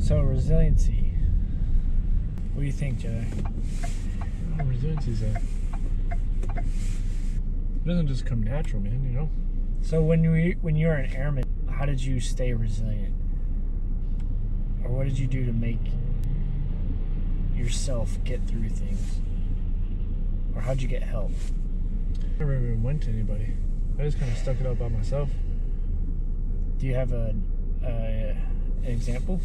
So resiliency. What do you think, Jedi? Resiliency's it doesn't just come natural, man, you know? So when you were an airman, how did you stay resilient? Or what did you do to make yourself get through things? Or how'd you get help? I never even went to anybody. I just kind of stuck it out by myself. Do you have an example?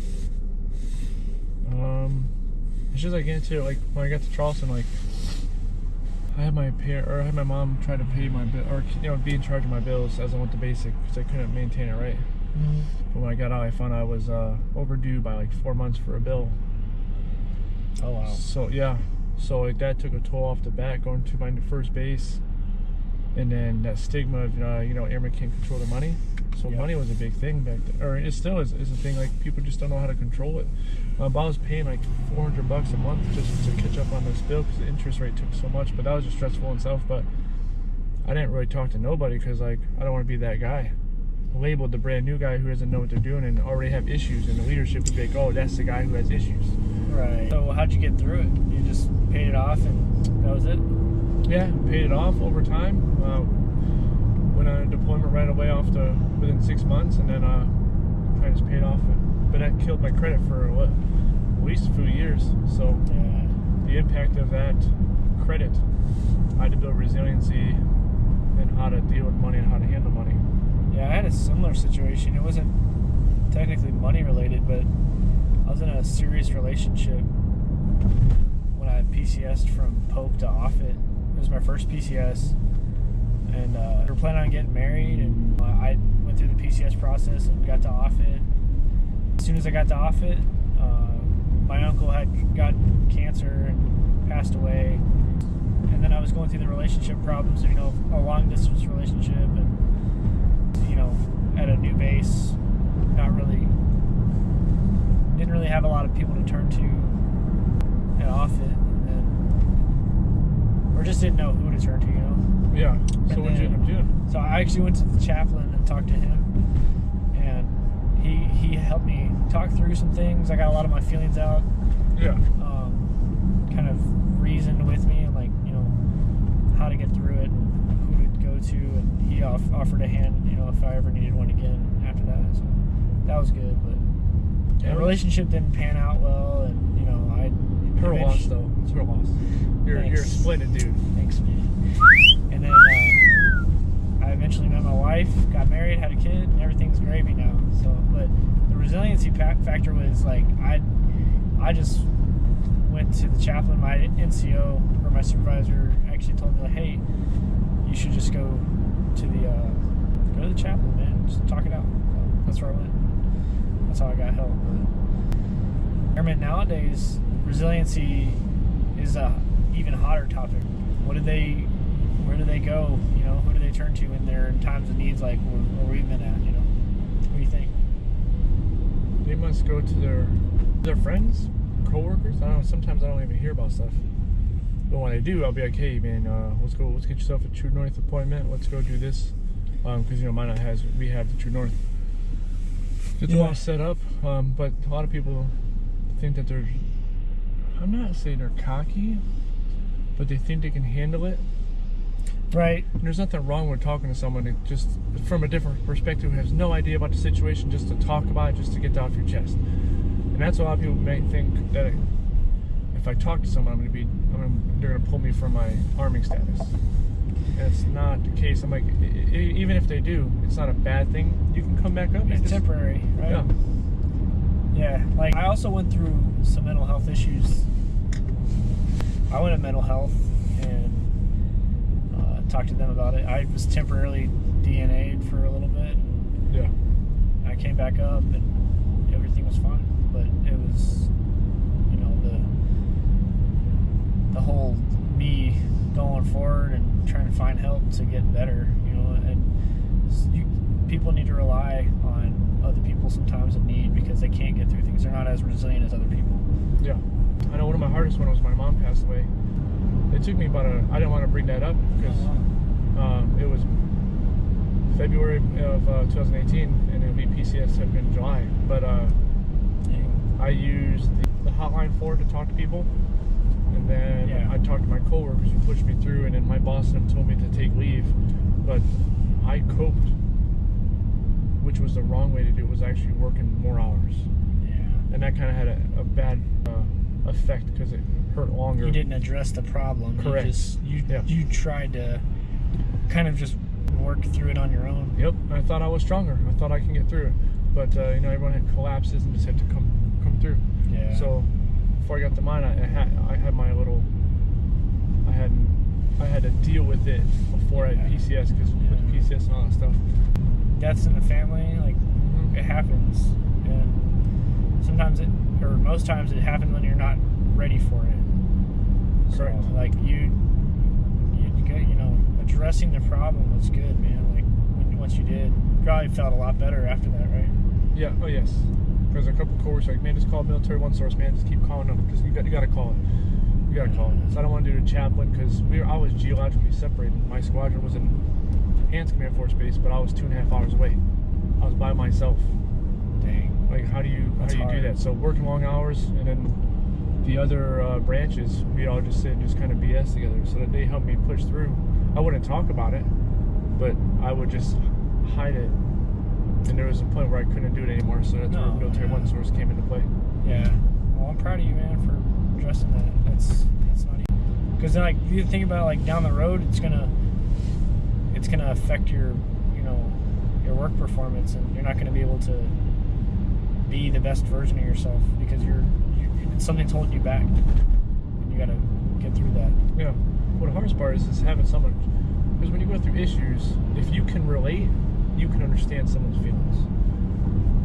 It's just like like when I got to Charleston, like I had my mom try to pay my bill, or be in charge of my bills as I went to basic because I couldn't maintain it right. Mm-hmm. But when I got out, I found I was overdue by like 4 months for a bill. Oh wow! So yeah, so like that took a toll off the bat going to my first base, and then that stigma of airmen can't control their money. So Yep. Money was a big thing back then, or it still is a thing. Like people just don't know how to control it. I was paying like $400 a month just to catch up on this bill because the interest rate took so much. But that was just stressful in itself. But I didn't really talk to nobody because like I don't want to be that guy, labeled the brand new guy who doesn't know what they're doing and already have issues. And the leadership would be like, oh, that's the guy who has issues. Right. So how'd you get through it? You just paid it off and that was it? Yeah, paid it off over time. Went on a deployment right away within 6 months, and then I just paid off it. But that killed my credit for at least a few years. So Yeah. the impact of that credit, I had to build resiliency and how to deal with money and how to handle money. Yeah, I had a similar situation. It wasn't technically money related, but I was in a serious relationship when I PCS'd from Pope to Offutt. It was my first PCS, and we were planning on getting married, and I went through the PCS process and got to Offutt. As soon as I got to Offutt, my uncle had got cancer and passed away, and then I was going through the relationship problems, a long distance relationship, and at a new base, didn't really have a lot of people to turn to at Offutt, or just didn't know who to turn to, Yeah. So what did you end up doing? So I actually went to the chaplain and talked to him, and he helped me talk through some things. I got a lot of my feelings out. Yeah. Kind of reasoned with me, and how to get through it, and who to go to, and he offered a hand, if I ever needed one again after that. So that was good, but the relationship didn't pan out well, and Her loss though. It's her loss. You're a splendid dude. Thanks, man. And then I eventually met my wife, got married, had a kid, and everything's gravy now. So, but the resiliency factor was like I just went to the chaplain. My NCO or my supervisor actually told me like, hey, you should just go to the chaplain, man. Just talk it out. So that's where I went. That's how I got help. But airmen nowadays, resiliency is a even hotter topic. Where do they go? Who do they turn to when they're in times of needs like where we've been at? What do you think? They must go to their friends, coworkers. I don't know. Sometimes I don't even hear about stuff. But when I do, I'll be like, hey man, let's get yourself a True North appointment. Let's go do this. Because Minot we have the True North. Get them all set up. But a lot of people think that I'm not saying they're cocky, but they think they can handle it. Right. There's nothing wrong with talking to someone that just from a different perspective who has no idea about the situation, just to talk about it, just to get that off your chest. And that's what a lot of people may think, that if I talk to someone, they're gonna pull me from my arming status. And it's not the case. I'm like, even if they do, it's not a bad thing. You can come back up. It's temporary, right? Yeah. Yeah. Like I also went through some mental health issues. I went to mental health and talked to them about it. I was temporarily DNA'd for a little bit. Yeah. I came back up and everything was fine. But it was, the whole me going forward and trying to find help to get better, and people need to rely on other people sometimes in need because they can't get through things. They're not as resilient as other people. Yeah. I know one of my hardest ones was my mom passed away. It took me I didn't want to bring that up because it was February of 2018 and it'll be PCS in July. But I used the hotline for to talk to people. And then I talked to my coworkers who pushed me through, and then my boss then told me to take leave. But I coped, which was the wrong way to do it, was actually working more hours. Yeah. And that kind of had a bad effect because it hurt longer. You didn't address the problem. Correct. You tried to kind of just work through it on your own. Yep. I thought I was stronger. I thought I can get through it. But everyone had collapses and just had to come through. Yeah. So before I got to mine, I had my little. I had to deal with it before I had PCS, because with PCS and all that stuff. Deaths in the family, like it happens, and sometimes or most times it happens when you're not ready for it. Correct. So, like you addressing the problem was good, man. Like once you did, probably felt a lot better after that, right? Yeah. Oh yes. Because a couple coworkers like, man, just call military one source, man. Just keep calling them, because you got to call it. You got to call it. So I don't want to do the chaplain, because I was geologically separated. My squadron was in Hands Command Force Base, but I was 2.5 hours away. I was by myself. Dang. Like, how do you do that? So working long hours, and then the other branches, we all just sit and just kind of BS together. So that they helped me push through. I wouldn't talk about it, but I would just hide it. And there was a point where I couldn't do it anymore, so that's where military one source came into play. Yeah. Well, I'm proud of you, man, for addressing that. That's not easy. Because then, like, you think about it, like down the road, it's gonna affect your your work performance, and you're not gonna be able to be the best version of yourself because something's holding you back, and you gotta get through that. Yeah. Well, the hardest part is having someone, because when you go through issues, if you can relate, you can understand someone's feelings.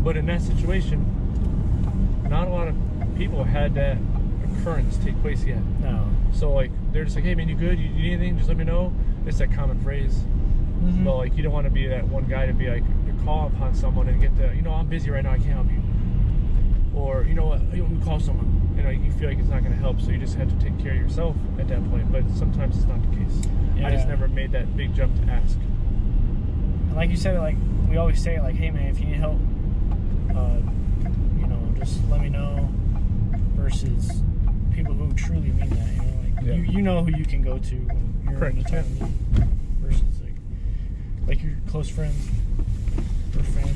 But in that situation, not a lot of people had that occurrence take place yet. No. So like they're just like, hey man, you good? You need anything? Just let me know. It's that common phrase. Mm-hmm. But like, you don't want to be that one guy to be like, to call upon someone and get the, I'm busy right now, I can't help you. Or you call someone, you feel like it's not going to help, so you just have to take care of yourself at that point. But sometimes it's not the case. Yeah. I just never made that big jump to ask. Like you said, like we always say, like, hey man, if you need help, just let me know. Versus people who truly mean that, you know who you can go to when you're in a time of need. Versus like your close friends or family.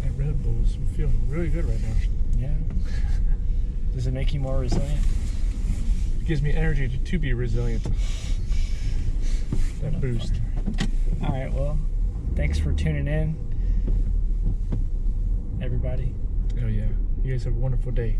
That Red Bull's feeling really good right now. Yeah. Does it make you more resilient? It gives me energy to be resilient. That boost. All right, well, thanks for tuning in, everybody. Oh yeah, you guys have a wonderful day.